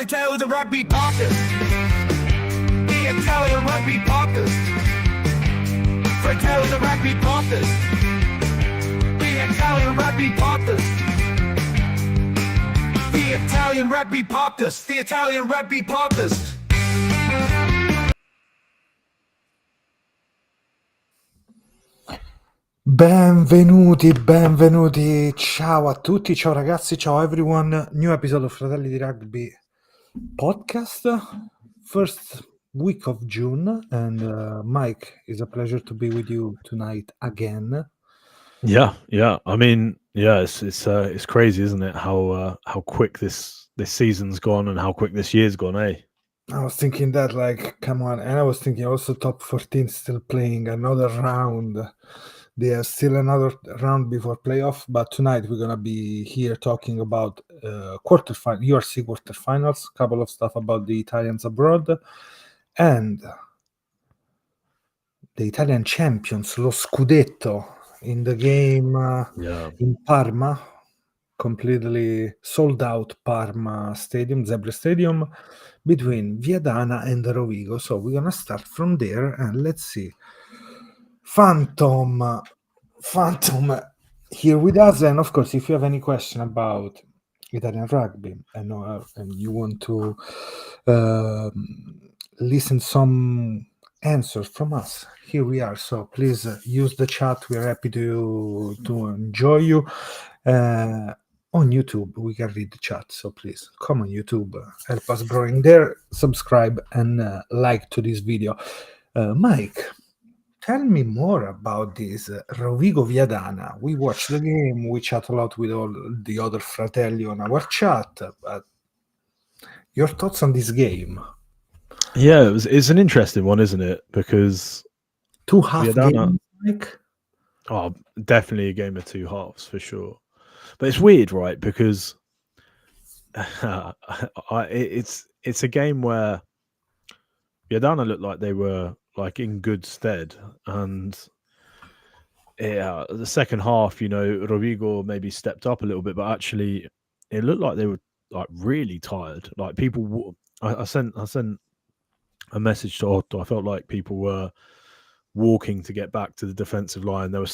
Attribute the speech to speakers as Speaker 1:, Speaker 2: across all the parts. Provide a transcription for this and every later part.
Speaker 1: Fratelli the Rugby Podcast. The Italian Rugby Podcast. Fratelli the Rugby Podcast. The Italian Rugby Podcast. The Italian Rugby Podcast. The Italian Rugby Podcast.
Speaker 2: Benvenuti, ciao a tutti, ciao ragazzi, ciao everyone, new episode of Fratelli di Rugby podcast, first week of June, and Mike, it's a pleasure to be with you tonight again.
Speaker 3: Yeah. I mean, it's crazy, isn't it? How quick this season's gone and how quick this year's gone, eh?
Speaker 2: I was thinking that, like, come on, and I was thinking also top 14 still playing another round. There's still another round before playoff, but tonight we're gonna be here talking about URC quarterfinals, couple of stuff about the Italians abroad, and the Italian champions, lo Scudetto, in the game in Parma, completely sold out Parma Stadium, Zebra Stadium, between Viadana and Rovigo. So we're gonna start from there and let's see. Phantom here with us, and of course if you have any question about Italian rugby and you want to listen some answers from us, here we are. So please use the chat. We're happy to enjoy you. On YouTube we can read the chat, so please come on YouTube, help us growing there, subscribe and like to this video. Mike, tell me more about this Rovigo Viadana. We watched the game, we chat a lot with all the other Fratelli on our chat, but your thoughts on this game?
Speaker 3: Yeah, it's an interesting one, isn't it? Because
Speaker 2: two half games, Mike?
Speaker 3: Oh, definitely a game of two halves for sure. But it's weird, right? Because it's a game where Viadana looked like they were like in good stead, and the second half, Rovigo maybe stepped up a little bit, but actually it looked like they were like really tired. Like people, I sent a message to Otto. I felt like people were walking to get back to the defensive line. They were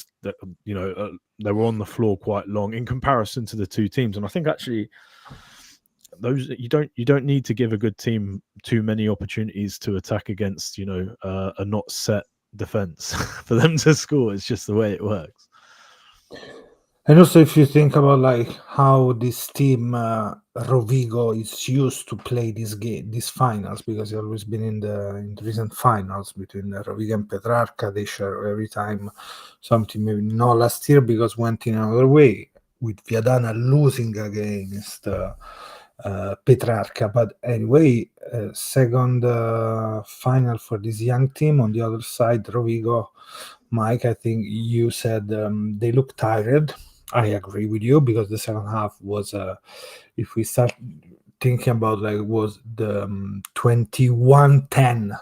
Speaker 3: on the floor quite long in comparison to the two teams, and I think actually those you don't need to give a good team too many opportunities to attack against a not set defense for them to score. It's just the way it works.
Speaker 2: And also, if you think about like how this team Rovigo is used to play these finals, because they've always been in the recent finals between Rovigo and Petrarca. They share every time something, maybe not last year because went in another way with Viadana losing against Petrarca. But anyway, second final for this young team. On the other side, Rovigo, Mike, I think you said they look tired. I agree with you, because the second half was, if we start thinking about was the 21-10,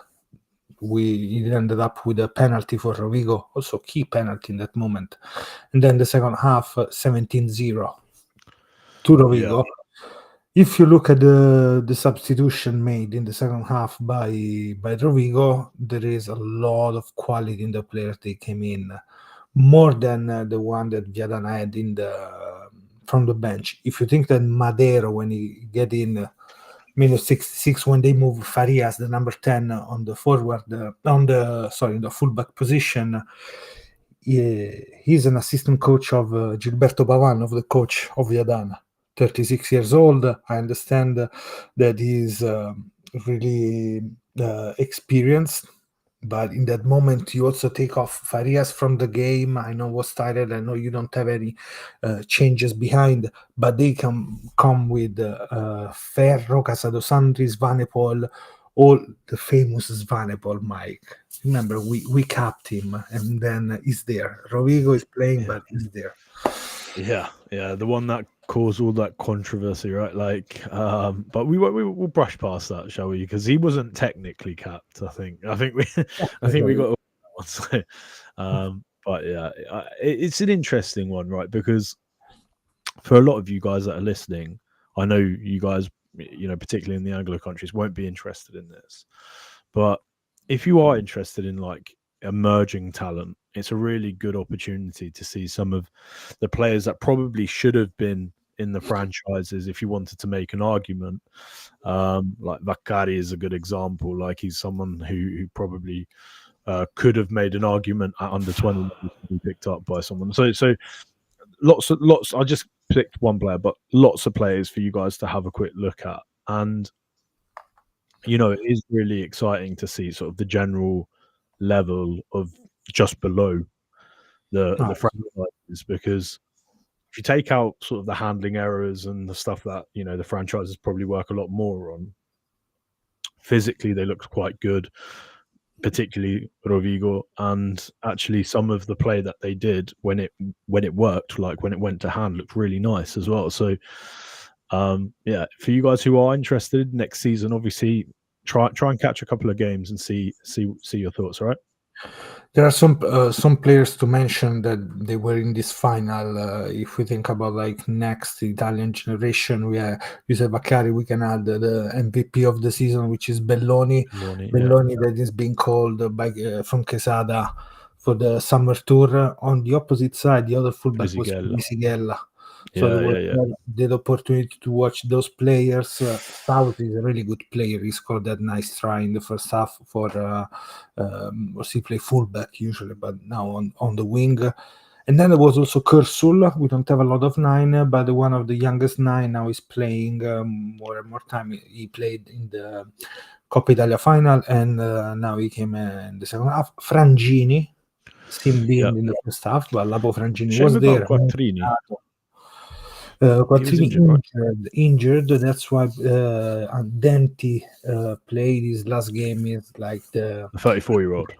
Speaker 2: we ended up with a penalty for Rovigo, also key penalty in that moment. And then the second half, 17-0 to Rovigo. Yeah. If you look at the substitution made in the second half by Rovigo, there is a lot of quality in the players they came in, more than the one that Viadana had from the bench. If you think that Madero, when he get in minus 66, when they move Farias, the number 10 on the forward, in the fullback position, he's an assistant coach of Gilberto Pavan, of the coach of Viadana. 36 years old. I understand that he's really experienced, but in that moment you also take off Farias from the game. I know was tired. I know you don't have any changes behind, but they come with Ferro, Casadosandri, Svanepol, all the famous Svanepol, Mike. Remember, we capped him, and then he's there. Rovigo is playing, but he's there.
Speaker 3: Yeah, the one that caused all that controversy, right? Like, but we'll brush past that, shall we? Because he wasn't technically capped. I think we got one. So, but yeah, it's an interesting one, right? Because for a lot of you guys that are listening, I know you guys particularly in the Anglo countries, won't be interested in this. But if you are interested in like emerging talent, it's a really good opportunity to see some of the players that probably should have been in the franchises if you wanted to make an argument. Like Vakari is a good example. Like he's someone who probably could have made an argument at under 20 to be picked up by someone. So lots. I just picked one player, but lots of players for you guys to have a quick look at. And it is really exciting to see sort of the general level of just below the franchises, because if you take out sort of the handling errors and the stuff that the franchises probably work a lot more on, physically they looked quite good, particularly Rovigo, and actually some of the play that they did when it worked, like when it went to hand, looked really nice as well. So yeah, for you guys who are interested next season, obviously try and catch a couple of games and see your thoughts. All right.
Speaker 2: There are some players to mention that they were in this final. If we think about like next Italian generation, we have Giuseppe Vaccari. We can add the MVP of the season, which is Belloni. Belloni that is being called by from Quesada for the summer tour. On the opposite side, the other fullback was Brisighella. So the opportunity to watch those players. South is a really good player. He scored that nice try in the first half for he play fullback usually, but now on the wing. And then there was also Kursul. We don't have a lot of 9, but one of the youngest 9 now is playing more and more time. He played in the Coppa Italia final, and now he came in the second half. Frangini, still being in the first half, but Lapo Frangini was there. Quattrini injured. That's why Denti played his last game. Is like the
Speaker 3: 34-year-old.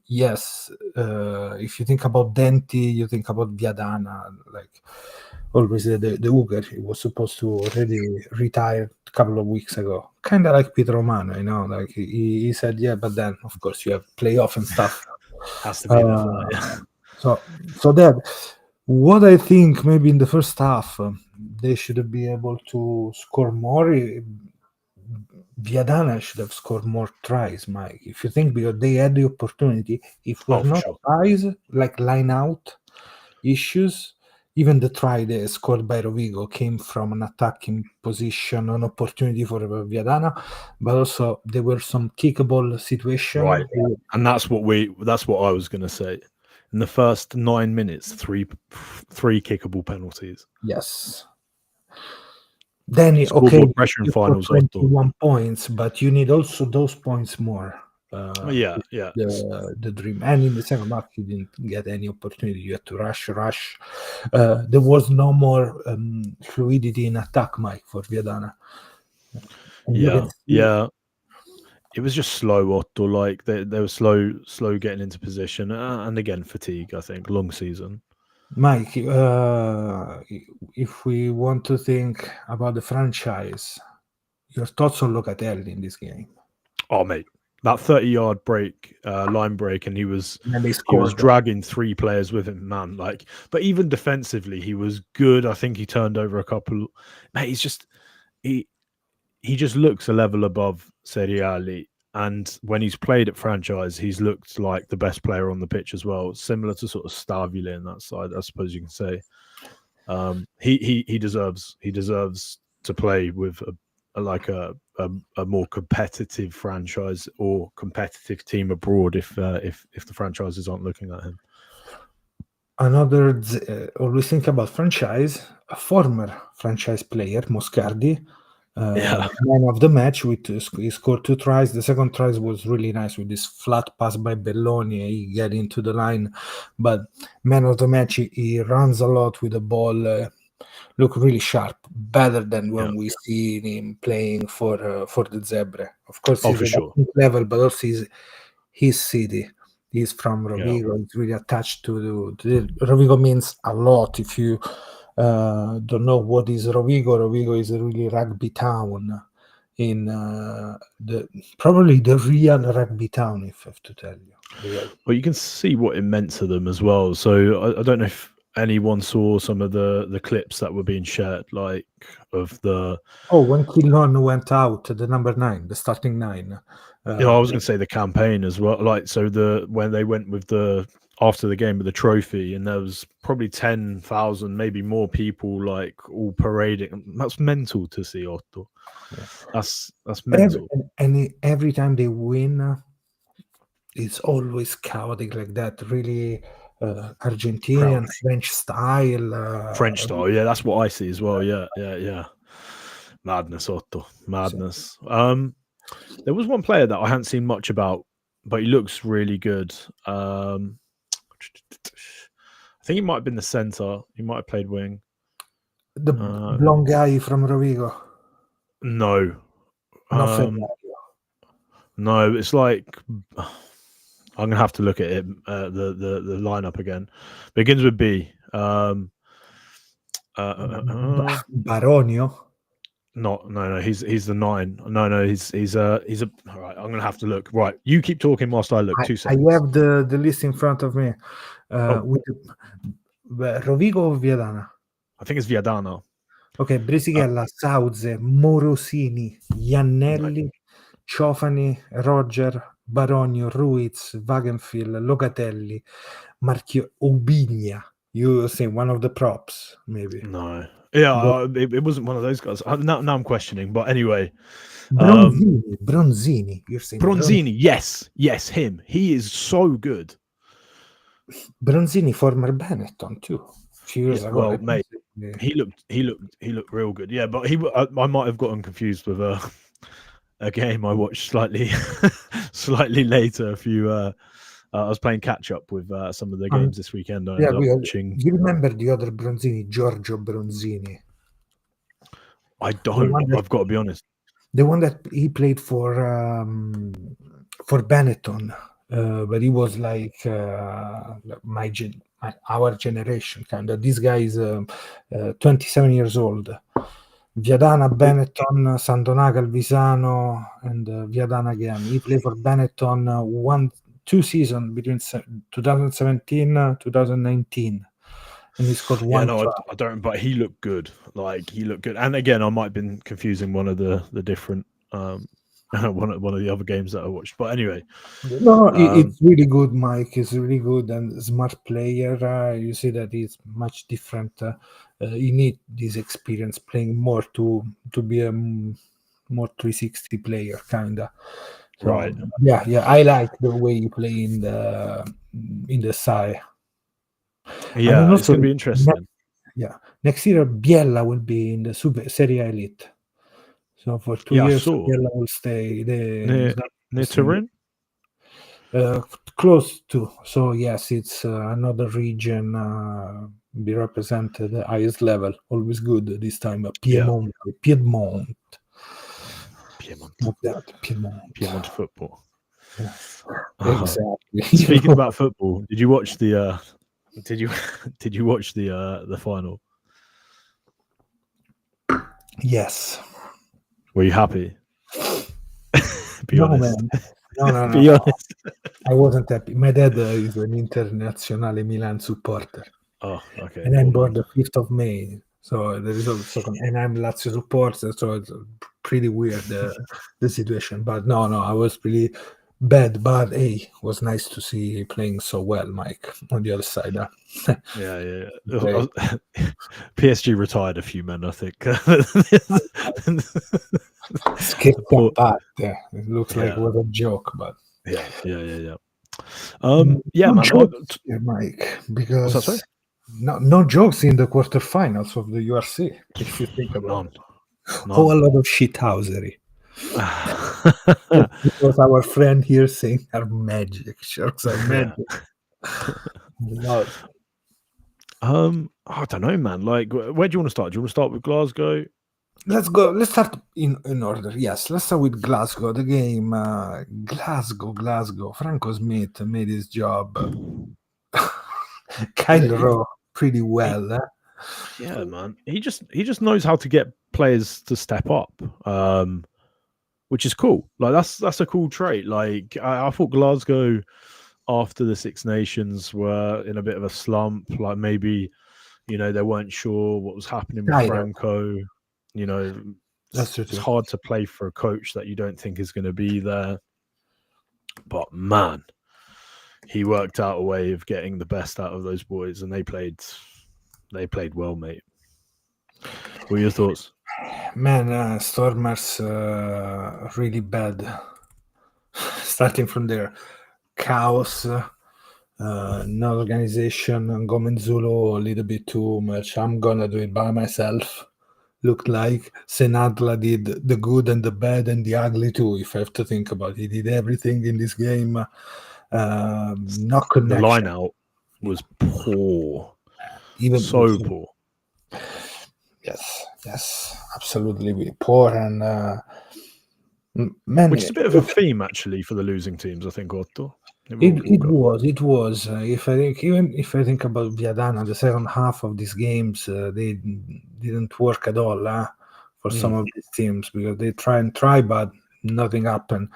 Speaker 2: Yes, if you think about Denti, you think about Viadana. Like always, the Uger. He was supposed to already retire a couple of weeks ago. Kind of like Pietro Romano, Like he said, yeah, but then of course you have playoff and stuff.
Speaker 3: Has to be there for that.
Speaker 2: So that. What I think maybe in the first half they should be able to score more. Viadana should have scored more tries, Mike. If you think, because they had the opportunity, if we're not tries like line out issues, even the try they scored by Rovigo came from an attacking position, an opportunity for Viadana, but also there were some kickable situations.
Speaker 3: Right, and that's what I was going to say. In the first 9 minutes, three kickable penalties.
Speaker 2: Yes. Then
Speaker 3: pressure in finals,
Speaker 2: 21 points, but you need also those points more. The dream. And in the second half, you didn't get any opportunity. You had to rush. There was no more fluidity in attack, Mike, for Viadana.
Speaker 3: Yeah. It was just slow, Otto. Like they were slow getting into position, and again fatigue. I think long season.
Speaker 2: Mike, if we want to think about the franchise, your thoughts on Locatelli in this game?
Speaker 3: Oh, mate, that 30-yard break, line break, and he was dragging 3 players with him, man. Like, but even defensively, he was good. I think he turned over a couple. Mate, he's just he just looks a level above Seriali, and when he's played at franchise, he's looked like the best player on the pitch as well, similar to sort of Stavile in that side, I suppose you can say. He deserves to play with a more competitive franchise or competitive team abroad if the franchises aren't looking at him.
Speaker 2: Always think about franchise, a former franchise player, Moscardi. Man of the match, he scored 2 tries. The second try was really nice with this flat pass by Belloni. He get into the line, but man of the match, he runs a lot with the ball. Look really sharp, better than when we see him playing for the Zebre. Of course, he's at a level, but also his city. He's from Rovigo. He's really attached to Rovigo. Means a lot. If you don't know what is Rovigo is a really rugby town in probably the real rugby town, if I have to tell you.
Speaker 3: Well, you can see what it meant to them as well. So I don't know if anyone saw some of the clips that were being shared, like of the.
Speaker 2: when Quillon went out, the number 9, the starting 9.
Speaker 3: I was going to say the campaign as well. Like, so when they went with after the game with the trophy, and there was probably 10,000, maybe more people, like all parading. That's mental to see, Otto.
Speaker 2: Yeah.
Speaker 3: That's mental.
Speaker 2: Every time they win, it's always chaotic like that. Really, Argentinian, French style.
Speaker 3: French style, yeah, that's what I see as well. Yeah. Madness, Otto. Madness. There was one player that I hadn't seen much about, but he looks really good. I think he might have been the centre. He might have played wing.
Speaker 2: The blonde guy from Rovigo.
Speaker 3: No.
Speaker 2: No,
Speaker 3: no, it's like I'm gonna have to look at it. The lineup again begins with B.
Speaker 2: Baronio.
Speaker 3: No. He's the 9. No. He's a. All right, I'm gonna have to look. Right, you keep talking whilst I look. 2 seconds.
Speaker 2: I have the list in front of me. With Rovigo or Viadana?
Speaker 3: I think it's Viadana.
Speaker 2: Ok, Brisighella, Sauze, Morosini, Iannelli, Ciofani, Roger, Baronio, Ruiz, Wagenfil, Locatelli, Marchio, Obigna. You say one of the props, maybe?
Speaker 3: No. Yeah, it wasn't one of those guys. Now I'm questioning, but anyway.
Speaker 2: Bronzini. You're saying
Speaker 3: Bronzini, yes, him. He is so good.
Speaker 2: Bronzini, former Benetton too. A few years ago.
Speaker 3: Well, mate, he looked real good. Yeah, but I might have gotten confused with a game I watched slightly later. I was playing catch up with some of the games this weekend. I ended up watching.
Speaker 2: You remember the other Bronzini, Giorgio Bronzini?
Speaker 3: I don't. I've got to be honest.
Speaker 2: The one that he played for Benetton, but he was like our generation kind of. This guy is 27 years old. Viadana, Benetton, Sandonaga, Alvisano, and Viadana again. He played for Benetton 2 seasons between 2017 2019. And he scored one.
Speaker 3: Yeah, no, I don't. But he looked good. Like, he looked good. And again, I might have been confusing one of the different one of the other games that I watched. But anyway,
Speaker 2: no, it's really good. Mike is really good and smart player. You see that he's much different. You need this experience playing more to be a more 360 player, kinda. So,
Speaker 3: right.
Speaker 2: Yeah. I like the way you play in the side.
Speaker 3: Yeah, it's going to be interesting.
Speaker 2: Next year Biella will be in the Serie A Elite. So for 2 years, Biella will stay
Speaker 3: near Turin.
Speaker 2: Close to. So yes, it's another region. Be represented at the highest level. Always good this time. Piedmont. Not that,
Speaker 3: Piedmont football.
Speaker 2: Yeah. Exactly.
Speaker 3: Speaking about football, did you watch the? Did you watch the final?
Speaker 2: Yes.
Speaker 3: Were you happy? Be honest.
Speaker 2: Man. No.
Speaker 3: Be honest.
Speaker 2: I wasn't happy. My dad is an Internazionale Milan supporter.
Speaker 3: Oh, okay.
Speaker 2: And I'm born the 5th of May. So there is also, and I'm Lazio supporter, so it's pretty weird the situation. But no, I was pretty bad. But hey, it was nice to see playing so well, Mike, on the other side.
Speaker 3: Yeah. PSG retired a few men, I think.
Speaker 2: Skipped that part. Yeah, it looks like it was a joke, but
Speaker 3: yeah. Man.
Speaker 2: Here, Mike, because no jokes in the quarterfinals of the URC. If you think about it, a lot of shithousery. Because our friend here saying are magic. Sharks are magic.
Speaker 3: I don't know, man. Like, where do you want to start? Do you want to start with Glasgow?
Speaker 2: Let's go. Let's start in order. Yes, let's start with Glasgow. The game, Glasgow. Franco Smith made his job. Kyle Rowe pretty well.
Speaker 3: Yeah, man. He just knows how to get players to step up, which is cool. Like, that's a cool trait. Like, I thought Glasgow, after the Six Nations, were in a bit of a slump. Like, maybe You know, they weren't sure what was happening with
Speaker 2: Tired.
Speaker 3: Franco. You know,
Speaker 2: That's true
Speaker 3: it's
Speaker 2: too.
Speaker 3: hard to play for a coach that you don't think is going to be there. But man, he worked out a way of getting the best out of those boys, and they played well, mate. What are your thoughts?
Speaker 2: Man, Stormers really bad. Starting from their chaos, no organization, and Gomenzulu a little bit too much. I'm gonna do it by myself. Looked like Senadla did the good and the bad and the ugly too, if I have to think about it. He did everything in this game. No
Speaker 3: The
Speaker 2: connection.
Speaker 3: line out was poor,
Speaker 2: Even
Speaker 3: so poor.
Speaker 2: Yes, absolutely poor. And man,
Speaker 3: Which is a bit of a theme actually for the losing teams, I think, Otto.
Speaker 2: it was. If I think about Viadana, the second half of these games, they didn't work at all for some of these teams, because they try, but nothing happened.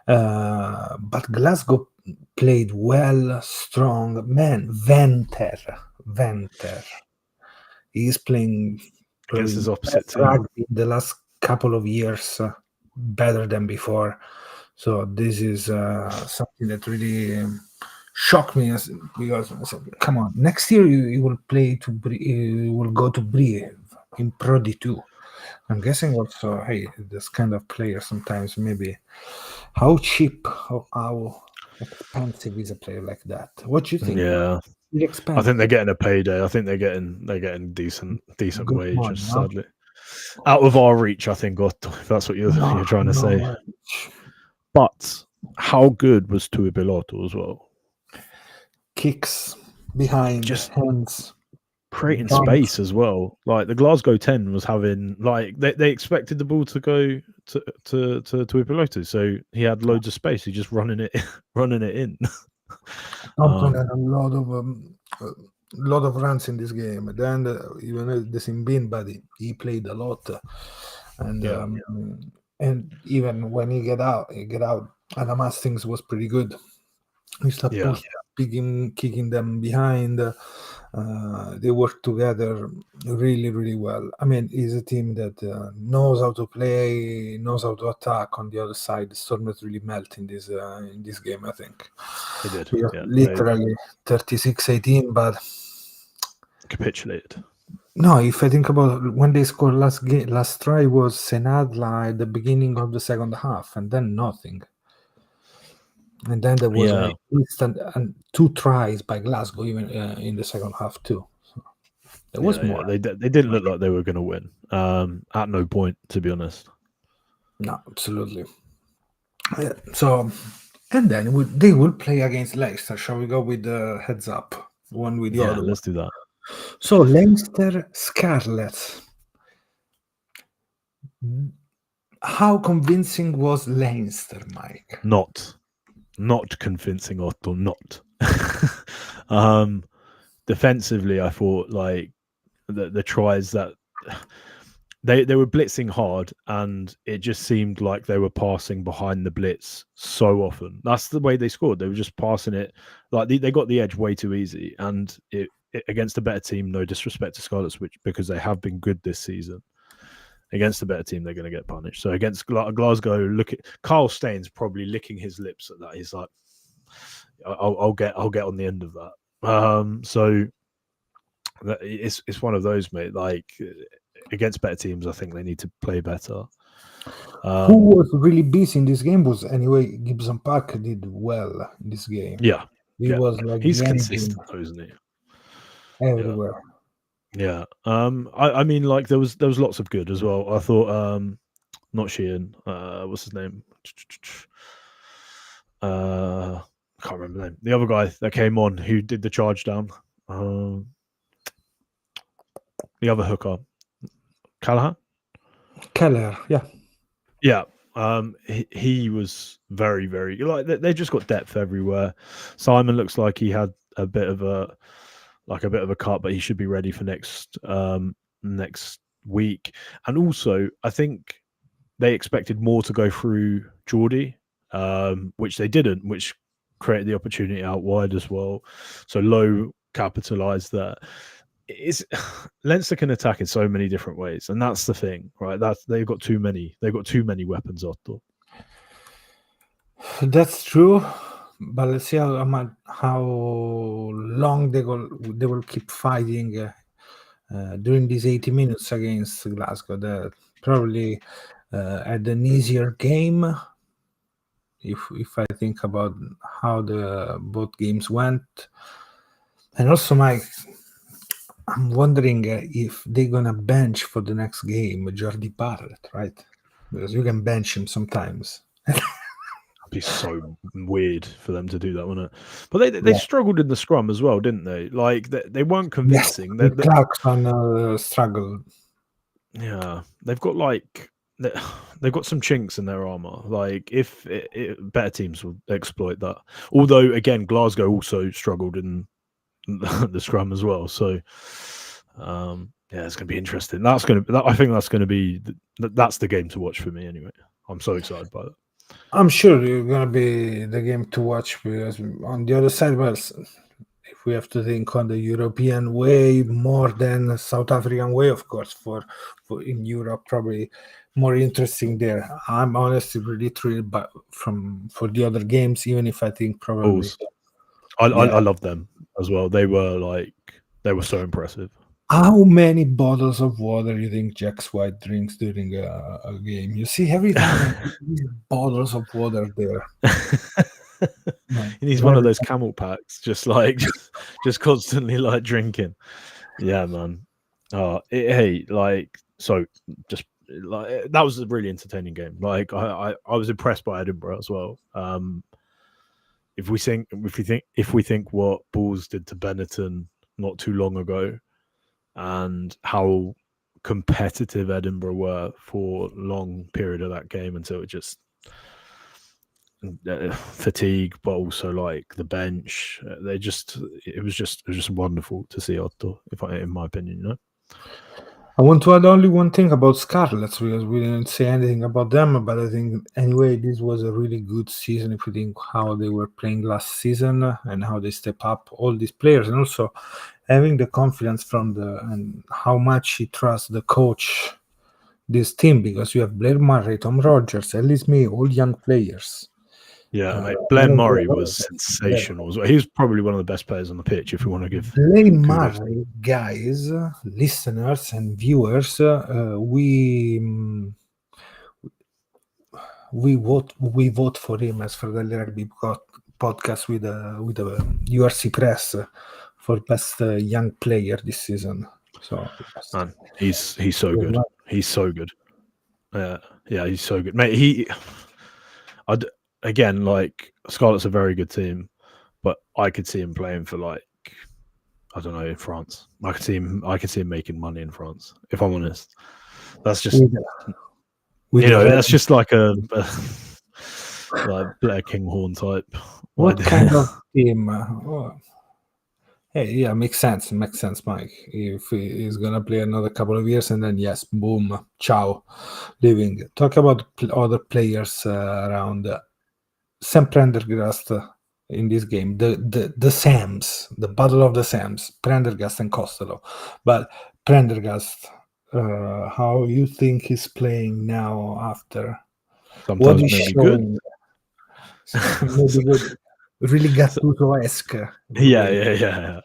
Speaker 2: But Glasgow played well, strong. Man, Venter, he's playing
Speaker 3: against his opposite
Speaker 2: best
Speaker 3: team.
Speaker 2: rugby in the last couple of years, better than before. So this is something that really shocked me, because I said, come on, next year you will play you will go to Brive in Pro D2. I'm guessing also, hey, this kind of player sometimes maybe how cheap or how expensive is a player like that? What do you think?
Speaker 3: Yeah,
Speaker 2: Really
Speaker 3: I
Speaker 2: expensive.
Speaker 3: think they're getting a payday. I think they're getting decent
Speaker 2: Good
Speaker 3: wages.
Speaker 2: money, huh?
Speaker 3: Sadly, out of our reach, I think. Otto, if that's what you're trying to say. But how good was Tuipiloto as well?
Speaker 2: Kicks behind,
Speaker 3: Just
Speaker 2: hands,
Speaker 3: creating
Speaker 2: dunks.
Speaker 3: space as well. Like the Glasgow 10 was having, like they expected the ball to go to Tuipiloto, so he had loads of space. He just running it in.
Speaker 2: Thompson had a lot of runs in this game. Then even the Simbin buddy, he played a lot, and and even when he get out, Adamas things was pretty good. He started pushing, kicking them behind. They work together really, really well. I mean, he's a team that knows how to play, knows how to attack. On the other side, the Stormers really melt in this game, I think.
Speaker 3: They did.
Speaker 2: Literally 36-18, but
Speaker 3: capitulated.
Speaker 2: No, if I think about when they scored last try was Senadla at the beginning of the second half, and then nothing. And then there was an instant and 2 tries by Glasgow even in the second half too. So there was more.
Speaker 3: They didn't look like they were going to win. At no point, to be honest.
Speaker 2: No, absolutely. So, and then they will play against Leicester. Shall we go with the heads up? One with the other.
Speaker 3: Let's do that.
Speaker 2: So Leinster Scarlets. How convincing was Leinster, Mike?
Speaker 3: Not convincing, Otto. Not. Defensively, I thought like the tries that they were blitzing hard, and it just seemed like they were passing behind the blitz so often. That's the way they scored. They were just passing it like they got the edge way too easy, and it against a better team. No disrespect to Scarlets, because they have been good this season. Against a better team, they're going to get punished. So against Glasgow, look at Carl Staines probably licking his lips at that. He's like, "I'll get on the end of that." So it's one of those, mate. Like against better teams, I think they need to play better.
Speaker 2: Who was really busy in this game was anyway Gibson Park did well in this game. He was like
Speaker 3: he's consistent, though, isn't he?
Speaker 2: Everywhere.
Speaker 3: Yeah. I mean, like there was lots of good as well. I thought not Sheehan, what's his name? I can't remember the name. The other guy that came on who did the charge down. The other hooker. Callahan?
Speaker 2: Keller, yeah.
Speaker 3: Yeah. He was very, very like they just got depth everywhere. Simon looks like he had a bit of a cut, but he should be ready for next week. And also, I think they expected more to go through Geordie, which they didn't, which created the opportunity out wide as well. So Low capitalized that. it's Leinster can attack in so many different ways, and that's the thing, right? They've got too many weapons, Otto.
Speaker 2: That's true, but let's see how long they will keep fighting during these 80 minutes against Glasgow. They probably had an easier game. If I think about how the both games went, and also I'm wondering if they're gonna bench for the next game Jordi Barrett, right? Because you can bench him sometimes.
Speaker 3: It'd be so weird for them to do that, wouldn't it? But they struggled in the scrum as well, didn't they? Like they weren't convincing.
Speaker 2: Yes, Clarkson struggled.
Speaker 3: Yeah, they've got they've got some chinks in their armor. Like if better teams will exploit that. Although again, Glasgow also struggled in the scrum as well. So yeah, it's going to be interesting. I think that's going to be that's the game to watch for me anyway. I'm so excited by it.
Speaker 2: I'm sure you're going to be the game to watch, because on the other side, well, if we have to think on the European way more than the South African way, of course, for in Europe, probably more interesting there. I'm honestly really thrilled for the other games, even if I think probably
Speaker 3: I love them as well. They were so impressive.
Speaker 2: How many bottles of water you think Jax White drinks during a game? You see every time bottles of water there.
Speaker 3: He needs one of those camel packs, just constantly like drinking. Yeah, man. That was a really entertaining game. Like I was impressed by Edinburgh as well. If we think what Bulls did to Benetton not too long ago, and how competitive Edinburgh were for a long period of that game until it just fatigue, but also like the bench. It was just wonderful to see Otto, in my opinion, you know.
Speaker 2: I want to add only one thing about Scarlets, because we didn't say anything about them, but I think anyway this was a really good season if you think how they were playing last season and how they step up, all these players, and also having the confidence and how much he trusts the coach, this team, because you have Blair Murray, Tom Rogers, at least me, all young players.
Speaker 3: Yeah, mate. Blaine Murray was sensational. He was probably one of the best players on the pitch, if you want to give
Speaker 2: Blaine Murray, guys, listeners and viewers, we vote for him as Fratelli Rugby podcast with the URC press for best young player this season. So
Speaker 3: man, he's so good. He's so good. Yeah, he's so good, mate. Again, like Scarlet's a very good team, but I could see him playing for I don't know, in France. I could see him making money in France. If I'm honest, that's just that's just like a Blair Kinghorn type.
Speaker 2: What kind of team? Hey, yeah, makes sense, Mike. If he's gonna play another couple of years, and then yes, boom, ciao, leaving. Talk about other players around. Sam Prendergast in this game, the Sams, the battle of the Sams, Prendergast and Costello. But Prendergast, how you think he's playing now after?
Speaker 3: Sometimes maybe good.
Speaker 2: Maybe good. Really Gattuso-esque.
Speaker 3: Yeah.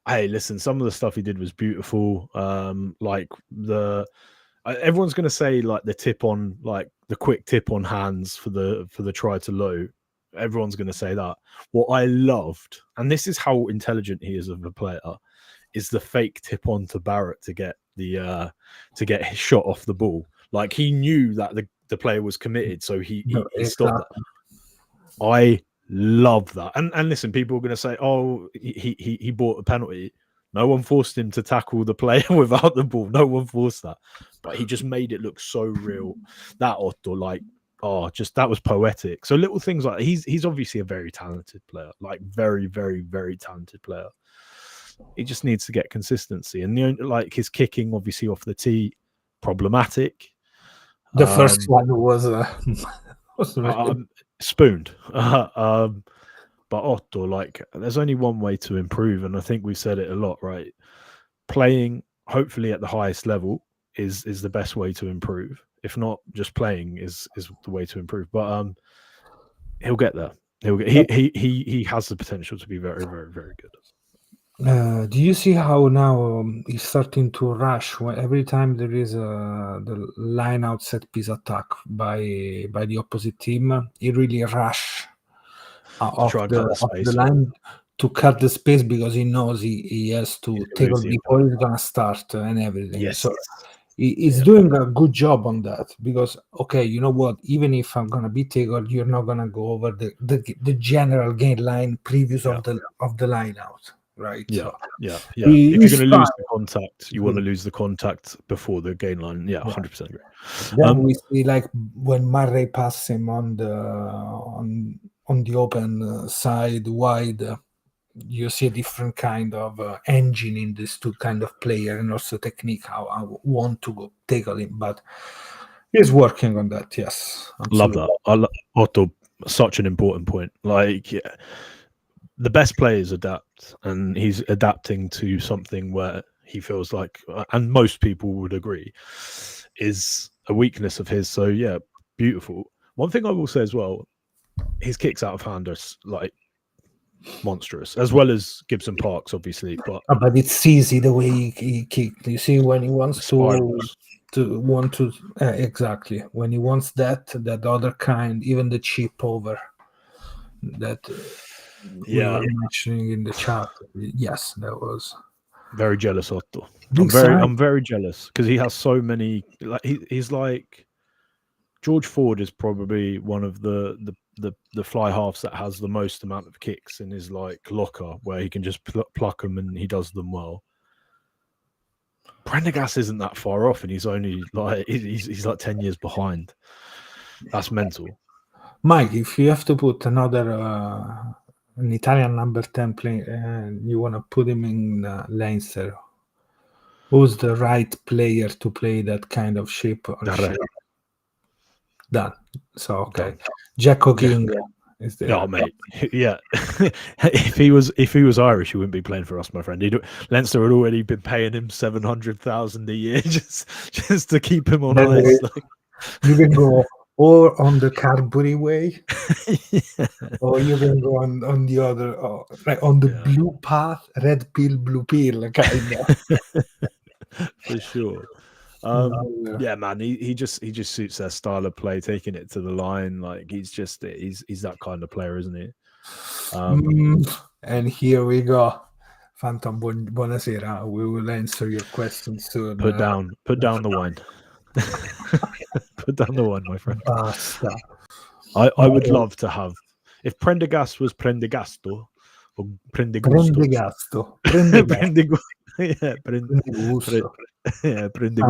Speaker 3: Hey, listen, some of the stuff he did was beautiful. Everyone's going to say like the tip on, like the quick tip on hands for the try to low. Everyone's going to say that. What I loved, and this is how intelligent he is of a player, is the fake tip on to Barrett to get his shot off the ball. Like he knew that the player was committed, so he stopped that. I love that. And listen, people are going to say, oh, he bought a penalty. No one forced him to tackle the player without the ball. No one forced that. But he just made it look so real. That Otto, that was poetic. So little things like he's obviously a very talented player, like very, very, very talented player. He just needs to get consistency. And his kicking, obviously off the tee, problematic.
Speaker 2: The first one was
Speaker 3: spooned. But Otto, there's only one way to improve, and I think we've said it a lot, right? playing, hopefully at the highest level, is the best way to improve. If not, just playing is the way to improve. But he'll get there. He has the potential to be very, very, very good.
Speaker 2: Do you see how now he's starting to rush every time there is the line out set piece attack by the opposite team? He really rush off
Speaker 3: try and cut the
Speaker 2: the
Speaker 3: space.
Speaker 2: line to cut the space because he knows he has to
Speaker 3: He's gonna
Speaker 2: tackle
Speaker 3: lose the
Speaker 2: before he's gonna start and everything.
Speaker 3: Yes.
Speaker 2: So he's doing a good job on that because okay, you know what? Even if I'm gonna be tackled, you're not gonna go over the general gain line previous of the line out. Right.
Speaker 3: Yeah,
Speaker 2: So
Speaker 3: yeah. If
Speaker 2: he's
Speaker 3: you're going to lose
Speaker 2: fine.
Speaker 3: the contact, you want to lose the contact before the gain line. Yeah, 100% agree.
Speaker 2: Then we see like when Murray passes him on the open side wide, you see a different kind of engine in these two kind of player and also technique how I want to go tackle him, but he's working on that. Yes,
Speaker 3: Love that. Otto, such an important point. Like, yeah, the best players adapt, and he's adapting to something where he feels like, and most people would agree, is a weakness of his. So yeah, beautiful. One thing I will say as well, his kicks out of hand are like monstrous, as well as Gibson Park's, obviously. But
Speaker 2: it's easy the way he kicked. You see when he wants exactly when he wants that other kind, even the chip over that we were mentioning in the chat. Yes, that was
Speaker 3: very jealous, Otto.
Speaker 2: Big
Speaker 3: I'm very jealous because he has so many. Like he's like George Ford is probably one of the fly halves that has the most amount of kicks in his like locker, where he can just pluck them and he does them well. Prendergast isn't that far off, and he's only like he's like 10 years behind. That's mental.
Speaker 2: Mike, if you have to put another an Italian number 10 player and you want to put him in Leinster, who's the right player to play that kind of shape? Done. So okay, Jacko King is there.
Speaker 3: Oh mate, yeah. if he was Irish, he wouldn't be playing for us, my friend. Leinster had already been paying him 700,000 a year just to keep him on ice. Like.
Speaker 2: You can go or on the Carberry way, or you can go on the other, like on the blue path, red pill, blue pill, kind of.
Speaker 3: For sure. Yeah, man, he just suits their style of play, taking it to the line. Like he's that kind of player, isn't he?
Speaker 2: And here we go. Phantom, buonasera. We will answer your questions soon.
Speaker 3: Put down the wine. Put down the wine, my friend.
Speaker 2: Basta.
Speaker 3: I would love to have, if Prendergast was Prendergasto or Prendegusto.
Speaker 2: Prendegusto.
Speaker 3: Yeah, prende gusto.
Speaker 2: Prende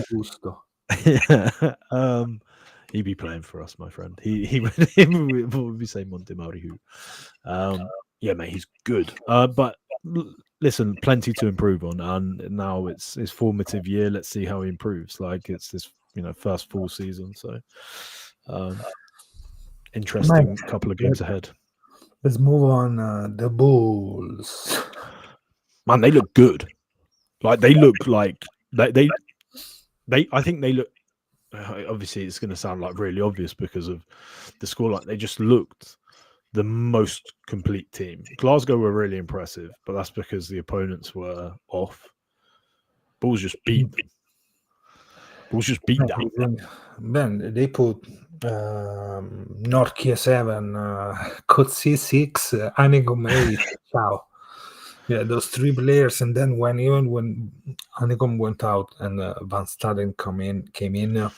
Speaker 2: gusto.
Speaker 3: Yeah. He'd be playing for us, my friend. He would be saying Monte Mauri. Yeah, mate, he's good. But listen, plenty to improve on, and now it's his formative year. Let's see how he improves. Like it's this, first full season, so interesting couple of games ahead.
Speaker 2: Let's move on. The Bulls.
Speaker 3: Man, they look good. Like they look like they. I think they look. Obviously, it's going to sound like really obvious because of the score. Like they just looked the most complete team. Glasgow were really impressive, but that's because the opponents were off. Bulls just beat them. Bulls just beat them.
Speaker 2: Man, they put Norkia 7, Kotsi 6, Anigum 8. Ciao. Yeah, those three players, and then when Anigum went out and Van Staden came in,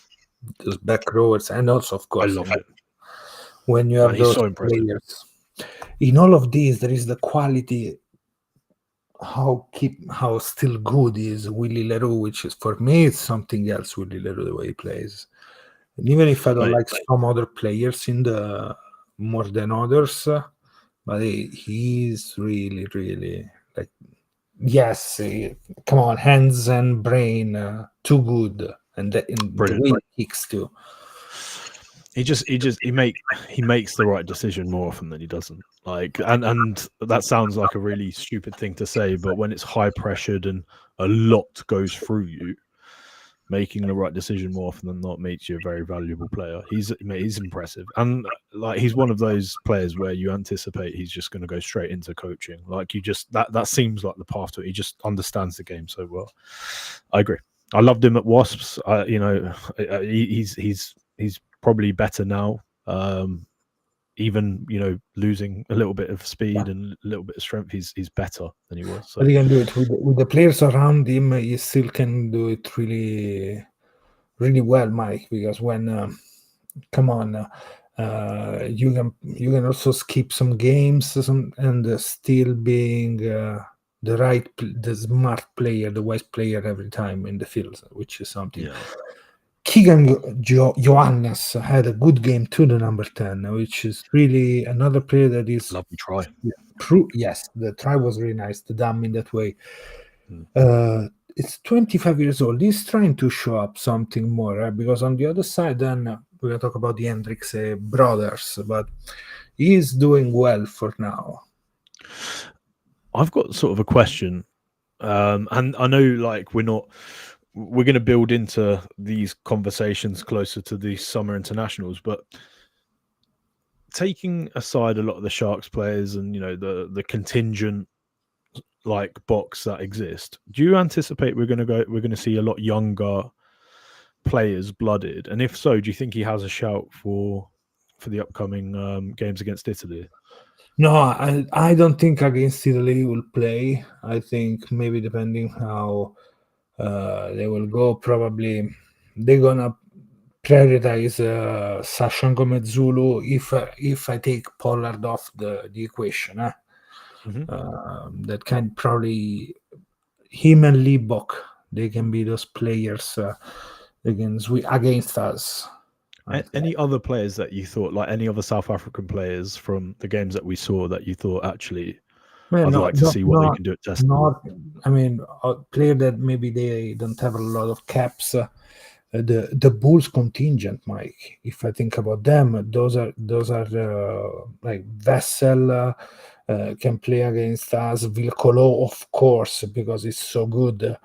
Speaker 2: those back rowers, and also of course,
Speaker 3: I love it.
Speaker 2: When you have those players, in all of these, there is the quality. How still good is Willie Leroux, which is for me it's something else. Willie Leroux, the way he plays, and even if I don't like some other players in the more than others, but he's really, really like yes, come on, hands and brain, too good, and the way he kicks too.
Speaker 3: he makes the right decision more often than he doesn't. Like, and that sounds like a really stupid thing to say, but when it's high pressured and a lot goes through you, making the right decision more often than not makes you a very valuable player. He's impressive, and like he's one of those players where you anticipate he's just going to go straight into coaching. Like you just that seems like the path to it. He just understands the game so well. I agree. I loved him at Wasps. He's probably better now. Even losing a little bit of speed and a little bit of strength, he's better than he was. So.
Speaker 2: But he can do it with the players around him. He still can do it really, really well, Mike. Because when come on, you can also skip some games and still being the smart player, the wise player every time in the field, which is something.
Speaker 3: Yeah.
Speaker 2: Keegan Johannes had a good game too, the number 10, which is really another player that is
Speaker 3: lovely try.
Speaker 2: Yes, the try was really nice, the dumb in that way. It's 25 years old. He's trying to show up something more, because on the other side, then we're going to talk about the Hendricks brothers, but he's doing well for now.
Speaker 3: I've got sort of a question, and I know like we're going to build into these conversations closer to the summer internationals, but taking aside a lot of the Sharks players and the contingent like box that exist, do you anticipate we're going to see a lot younger players blooded? And if so, do you think he has a shout for the upcoming games against Italy?
Speaker 2: No, I don't think against Italy he will play. I think maybe depending how they will go, probably they're gonna prioritize Sashanko Mezzulu if I take Pollard off the equation. That can probably him and Libok, they can be those players against us.
Speaker 3: Any other players that you thought, like any other South African players from the games that we saw, that you thought actually I'd like to see what they can do at Test?
Speaker 2: I mean, a player that maybe they don't have a lot of caps. The Bulls contingent, Mike. If I think about them, those are like Vessel can play against us. Vilcolo, of course, because he's so good.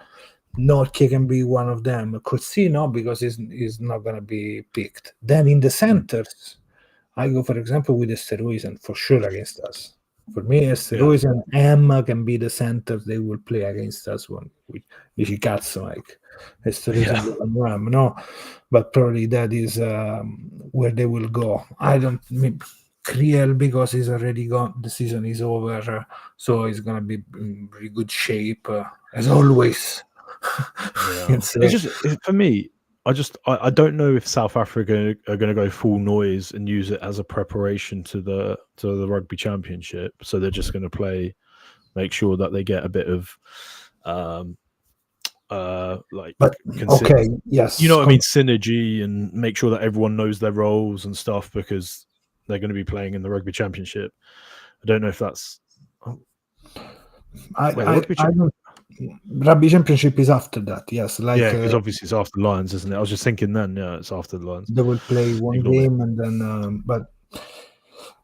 Speaker 2: Norke can be one of them. Coetzee, no, because he's not gonna be picked. Then in the centers, I go, for example, with Esteruisen for sure against us. For me, Esteruisen and M can be the centers they will play against us with cazzo, like Esteruisen and Ram. No, but probably that is where they will go. I don't mean Kriel, because he's already gone. The season is over, so he's gonna be in very good shape as always.
Speaker 3: It's just for me. I don't know if South Africa are going to go full noise and use it as a preparation to the Rugby Championship. So they're just going to make sure that they get a bit of
Speaker 2: yes,
Speaker 3: you know what I mean, synergy, and make sure that everyone knows their roles and stuff, because they're going to be playing in the Rugby Championship. I don't know if that's.
Speaker 2: Rugby Championship is after that, yes.
Speaker 3: Because obviously it's after Lions, isn't it? I was just thinking then, it's after the Lions.
Speaker 2: They will play one game and then, but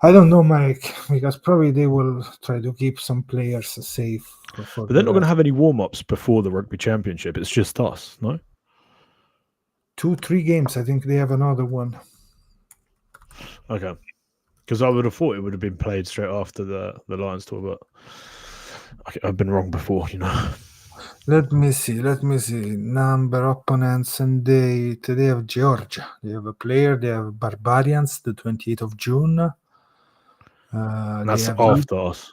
Speaker 2: I don't know, Mike, because probably they will try to keep some players safe.
Speaker 3: But they're not going to have any warm-ups before the Rugby Championship. It's just us, no?
Speaker 2: 2-3 games. I think they have another one.
Speaker 3: Okay. Because I would have thought it would have been played straight after the Lions tour, but I've been wrong before,
Speaker 2: Let me see. Number opponents, and they have Georgia. They have a player. They have Barbarians, the 28th of June.
Speaker 3: That's after us.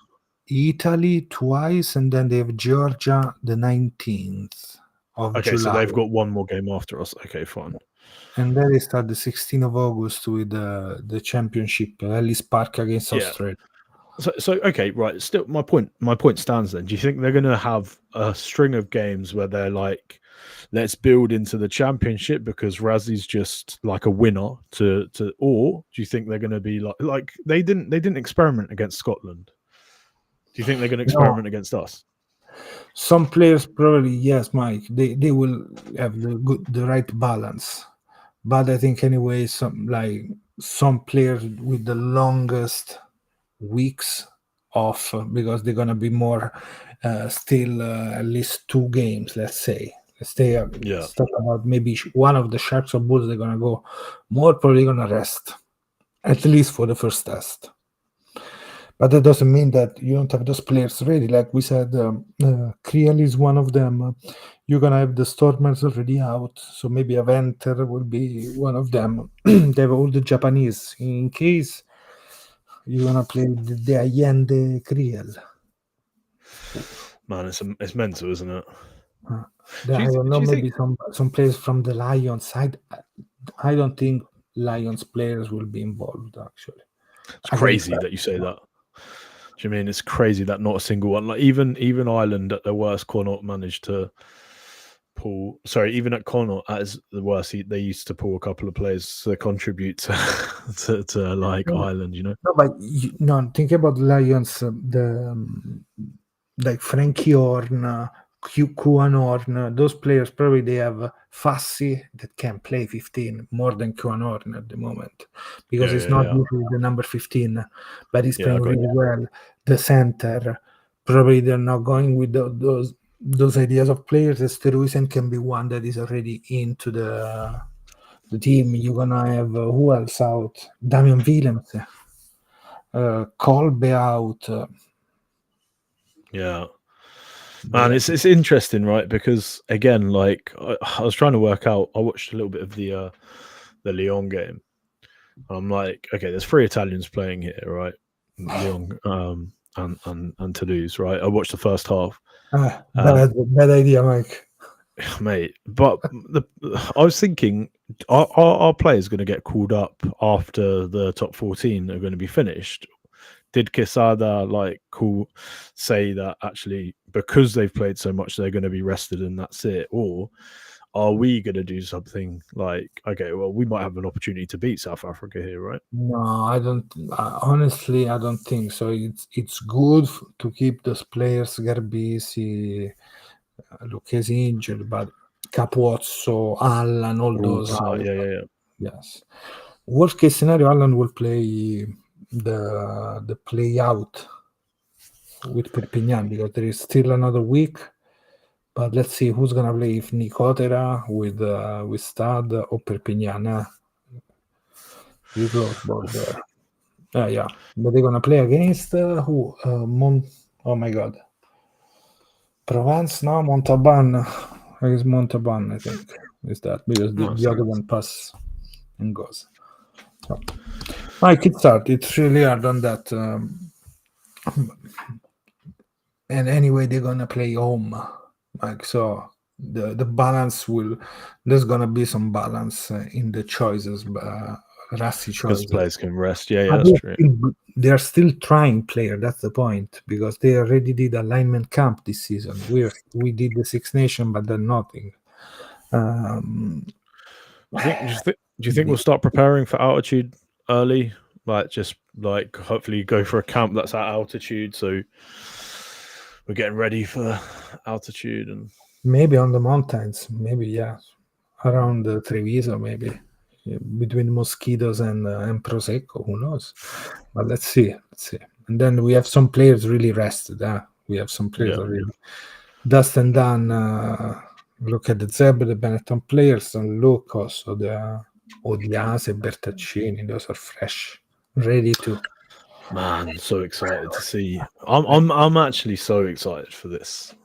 Speaker 2: Italy twice, and then they have Georgia the 19th of July.
Speaker 3: Okay, so they've got one more game after us. Okay, fine.
Speaker 2: And then they start the 16th of August with the championship, Ellis Park against Australia.
Speaker 3: So okay, right. Still, my point stands. Then, do you think they're going to have a string of games where they're like, let's build into the championship because Razzie's just like a winner or do you think they're going to be like they didn't experiment against Scotland? Do you think they're going to experiment against us?
Speaker 2: Some players probably, yes, Mike. They will have the right balance. But I think anyway, some players with the longest weeks off because they're gonna be more still at least 2 games. Let's say. Let's talk about maybe one of the Sharks or Bulls. They're gonna go more probably gonna rest at least for the first test. But that doesn't mean that you don't have those players ready. Like we said, Kriel is one of them. You're gonna have the Stormers already out, so maybe a Venter will be one of them. They have all the Japanese in case you're gonna play the Allende Kriel.
Speaker 3: Man, it's mental, isn't it?
Speaker 2: I don't know. Maybe some players from the Lions side. I don't think Lions players will be involved. Actually,
Speaker 3: it's crazy that you say that. Do you mean it's crazy that not a single one? Like even Ireland at their worst, Connaught managed to pull. Sorry, even at Connaught as the worst, they used to pull a couple of players to contribute to like Ireland. You know.
Speaker 2: No, but think about Lions. Like Frankie Horn, Kuan Horn, those players probably they have Fassi that can play 15 more than Kuan Horn at the moment because it's not usually the number 15, but he's playing really well. The center, probably they're not going with those ideas of players. Esteruisen can be one that is already into the team. You're gonna have who else out? Damian Willems, Kolbe out.
Speaker 3: Yeah. Man, it's interesting, right? Because again, like I was trying to work out. I watched a little bit of the Lyon game. I'm like, okay, there's 3 Italians playing here, right? Lyon and Toulouse, right? I watched the first half.
Speaker 2: Bad idea, Mike.
Speaker 3: Mate, but I was thinking, are players going to get called up after the top 14 are going to be finished? Did Quesada say that actually because they've played so much they're going to be rested and that's it, or are we going to do something like, okay, well, we might have an opportunity to beat South Africa here, right?
Speaker 2: No, I don't. Honestly, I don't think so. It's good to keep those players Garbisi, Lucchesi injured, but Capozzo, Allan, all those.
Speaker 3: Yeah.
Speaker 2: Yes. Worst case scenario, Allan will play the play out with Perpignan because there is still another week. But let's see who's gonna play, if Nicotera with Stad or Perpignan. You close both there. Yeah, but they're gonna play against who? Oh my God, Provence? No, Montauban. Against Montauban, I think is that because the other one pass and goes. So, Mike, it's really hard on that. And anyway, they're gonna play home, like so. The balance there's gonna be some balance in the choices, Rassi choices.
Speaker 3: Because players can rest. Yeah, that's true.
Speaker 2: They are still trying player. That's the point because they already did alignment camp this season. We did the Six Nation, but then nothing.
Speaker 3: Do you think we'll start preparing for altitude early? Like just like hopefully go for a camp that's at altitude, so we're getting ready for altitude and
Speaker 2: maybe on the mountains. Maybe around the Treviso, maybe between mosquitoes and Prosecco. Who knows? But let's see. And then we have some players really rested. We have some players already. Dust and Dan. Look at the Zeb, the Benetton players, and look also the Odiase, Bertaccini. Those are fresh, ready to.
Speaker 3: Man, so excited to see. I'm actually so excited for this.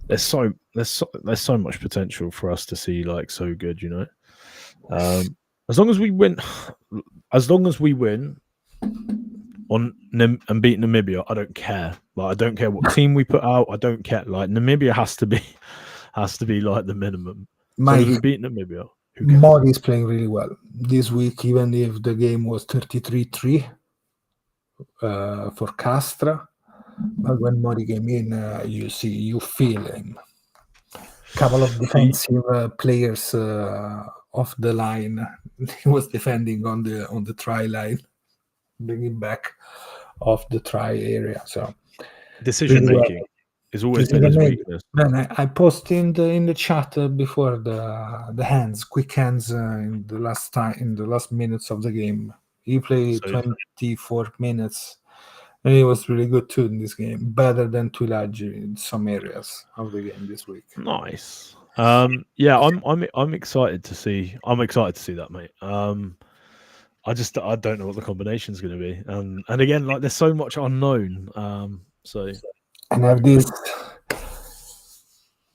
Speaker 3: There's so much potential for us to see like so good, you know. As long as we win on and beat Namibia, I don't care. Like I don't care what team we put out. I don't care. Like Namibia has to be like the minimum. As long as we beat Namibia.
Speaker 2: Modi's playing really well this week, even if the game was 33-3 for Castra. But when Modi came in, you feel him. Couple of defensive players off the line. He was defending on the try line, bringing back off the try area. So
Speaker 3: decision making.
Speaker 2: well.
Speaker 3: It's always
Speaker 2: This is
Speaker 3: been his
Speaker 2: amazing.
Speaker 3: weakness.
Speaker 2: Man, I posted in the chat before the quick hands in the last minutes of the game. He played
Speaker 3: So
Speaker 2: 24 minutes, and he was really good too in this game. Better than Tuilagi in some areas of the game this week.
Speaker 3: nice. Yeah, I'm excited to see. I'm excited to see that, mate. I don't know what the combination is going to be, and again, like there's so much unknown. So
Speaker 2: And have this.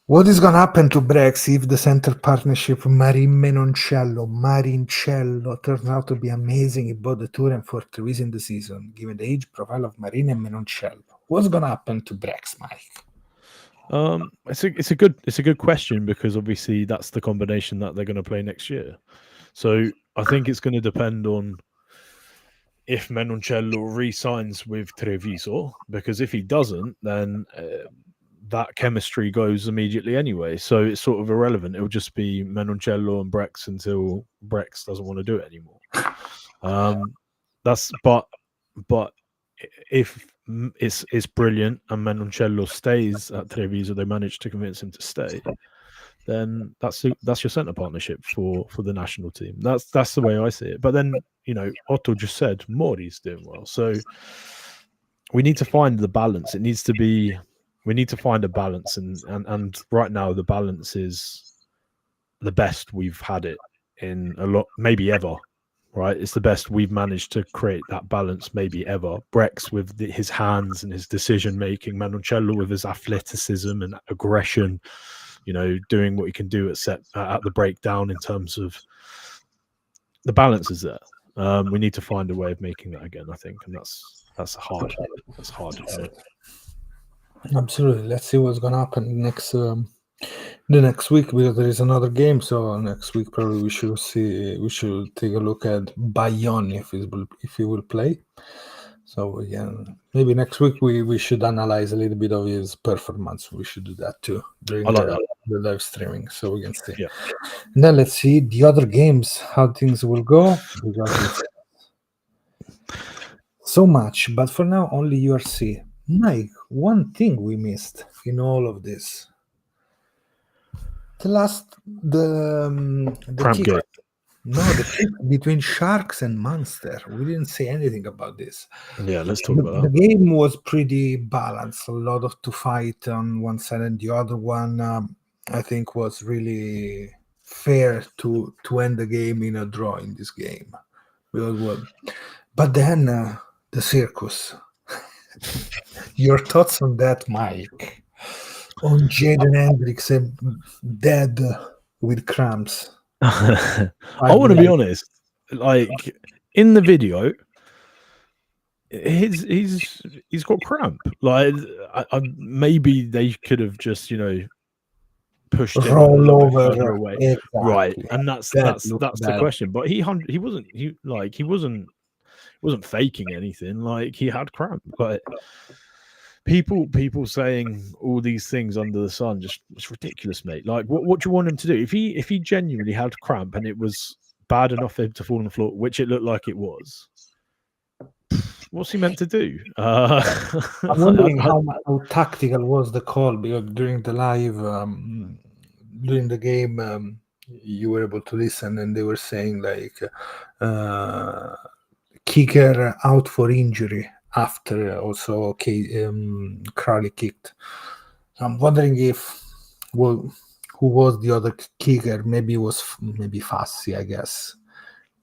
Speaker 2: What is gonna happen to Brex if the center partnership Marin-Menoncello turns out to be amazing in both the tour and for Treviso in the season, given the age profile of Marin and Menoncello? What's gonna happen to Brex, Mike?
Speaker 3: it's a good question, because obviously that's the combination that they're going to play next year. So I think it's going to depend on if Menoncello re-signs with Treviso, because if he doesn't, then that chemistry goes immediately anyway. So it's sort of irrelevant. It'll just be Menoncello and Brex until Brex doesn't want to do it anymore. But if it's brilliant and Menoncello stays at Treviso, they manage to convince him to stay, then that's your centre partnership for the national team. That's the way I see it. But then, Otto just said Mori's doing well, so we need to find the balance. We need to find a balance, and right now the balance is the best we've had it in a lot, maybe ever. Right, it's the best we've managed to create that balance, maybe ever. Brex with his hands and his decision making, Menoncello with his athleticism and aggression, doing what he can do at the breakdown. In terms of the balance is there. We need to find a way of making that again, I think, and that's hard. That's hard.
Speaker 2: Absolutely. Let's see what's gonna happen the next week, because there is another game. So next week probably we should take a look at Bayonne if he will play. So again, maybe next week we should analyze a little bit of his performance. We should do that too during the live streaming, so we can see.
Speaker 3: Yeah.
Speaker 2: And then let's see the other games, how things will go, because it's so much. But for now, only URC. Mike, one thing we missed in all of this. The
Speaker 3: Cramp
Speaker 2: kick,
Speaker 3: gate.
Speaker 2: the kick between Sharks and Munster. We didn't say anything about this.
Speaker 3: Yeah, let's talk about
Speaker 2: The
Speaker 3: that.
Speaker 2: game was pretty balanced. A lot of to fight on one side, and the other one, I think, was really fair to end the game in a draw in this game. But then the circus. Your thoughts on that, Mike? On Jaden Hendricks dead with cramps.
Speaker 3: I want to be honest. Like in the video, he's got cramp. Like maybe they could have just pushed him a little bit further away,
Speaker 2: exactly.
Speaker 3: right? And that's the question. But he wasn't faking anything. Like he had cramp. But people saying all these things under the sun, just it's ridiculous, mate. Like what do you want him to do? If he genuinely had cramp and it was bad enough for him to fall on the floor, which it looked like it was, what's he meant to do?
Speaker 2: I'm wondering how tactical was the call, because during the live, during the game, you were able to listen, and they were saying like kicker out for injury after also Crowley kicked. I'm wondering who was the other kicker. Maybe it was Fassi, I guess,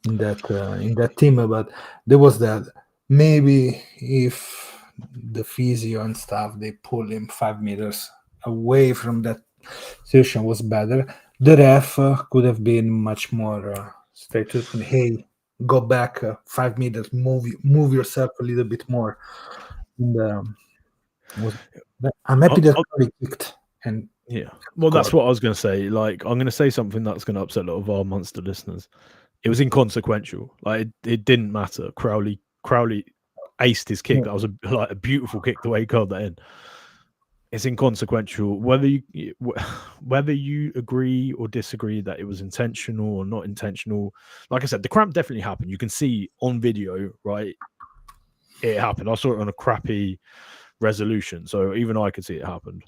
Speaker 2: in that team. But there was that. Maybe if the physio and stuff, they pull him 5 meters away from that situation, was better. The ref could have been much more straight to him. Hey, go back 5 meters, move yourself a little bit more. And, I'm happy that he kicked. And
Speaker 3: yeah, well, that's what I was going to say. Like, I'm going to say something that's going to upset a lot of our Munster listeners. It was inconsequential. Like, it didn't matter. Crowley aced his kick. That was a beautiful kick, the way he curled that in. It's inconsequential. Whether you agree or disagree that it was intentional or not intentional, like I said, the cramp definitely happened. You can see on video, right? It happened. I saw it on a crappy resolution. So even I could see it happened.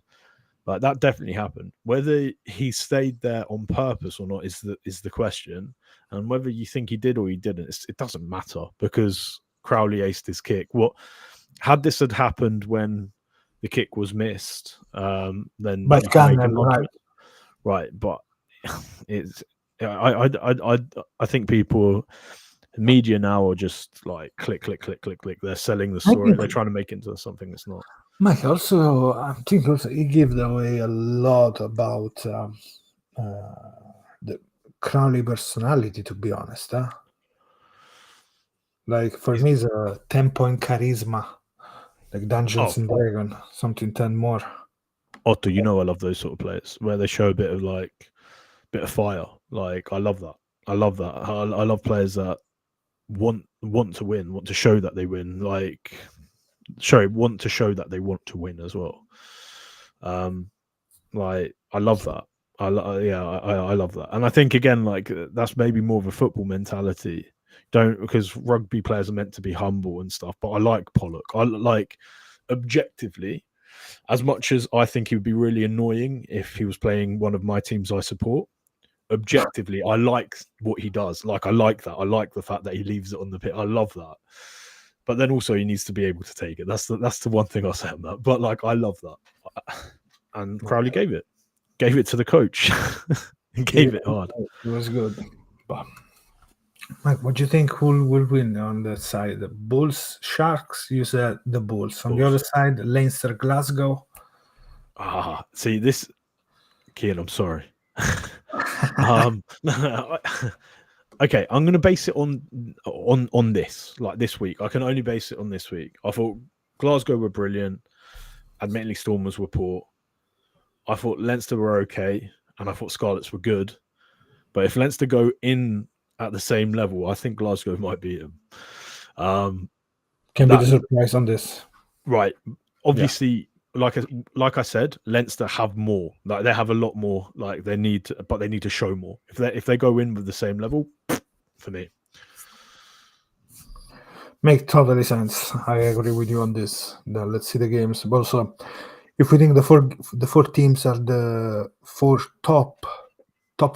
Speaker 3: Like that definitely happened. Whether he stayed there on purpose or not is the question. And whether you think he did or he didn't, it doesn't matter because Crowley aced his kick. What had this had happened when the kick was missed, then
Speaker 2: By
Speaker 3: you can make an
Speaker 2: Scannell, right?
Speaker 3: argument, right? But it's I think people, media now are just like click, click, click, click, click. They're selling the story. They're trying to make it into something it's not.
Speaker 2: Mike, also, I think also he gave away a lot about the Crowley personality, to be honest. Huh? Like, for me, it's a 10-point charisma, like Dungeons and Dragons, something 10 more.
Speaker 3: Otto, you know I love those sort of players where they show a bit of fire. Like, I love that. I love that. I love players that want to win, want to show that they win. Like, want to show that they want to win as well. Like I love that. I love that, and I think again, like that's maybe more of a football mentality. Because rugby players are meant to be humble and stuff. But I like Pollock. I like objectively, as much as I think he would be really annoying if he was playing one of my teams I support. Objectively, I like what he does. Like I like that. I like the fact that he leaves it on the pitch. I love that. But then also he needs to be able to take it. That's the one thing I'll say on that. But like I love that. And Crowley gave it to the coach. And gave it hard.
Speaker 2: It was good. But Mike, what do you think who will win on that side? The Bulls, Sharks? You said the Bulls. On the other side, Leinster, Glasgow.
Speaker 3: See this, Kian, I'm sorry. Okay, I'm going to base it on this, like this week. I can only base it on this week. I thought Glasgow were brilliant. Admittedly, Stormers were poor. I thought Leinster were okay, and I thought Scarlets were good. But if Leinster go in at the same level, I think Glasgow might beat them.
Speaker 2: Can be the surprise on this.
Speaker 3: Right. Obviously, like I said, Leinster have more. Like they have a lot more. Like they need to show more. If they go in with the same level, for me,
Speaker 2: make totally sense. I agree with you on this. Now, let's see the games. But also, if we think the four teams are the four top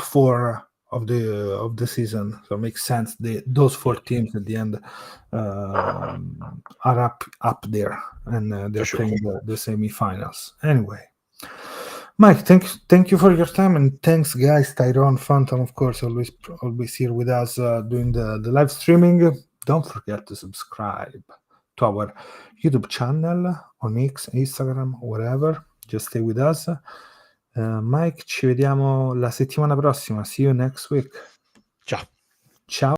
Speaker 2: four of the season, so it makes sense. Those four teams at the end are up there, and they're playing the semi-finals. Anyway, Mike, thank you for your time, and thanks, guys. Tyrone, Phantom, of course, always here with us doing the live streaming. Don't forget to subscribe to our YouTube channel on X, Instagram, whatever. Just stay with us. Mike, ci vediamo la settimana prossima. See you next week.
Speaker 3: ciao.
Speaker 2: Ciao.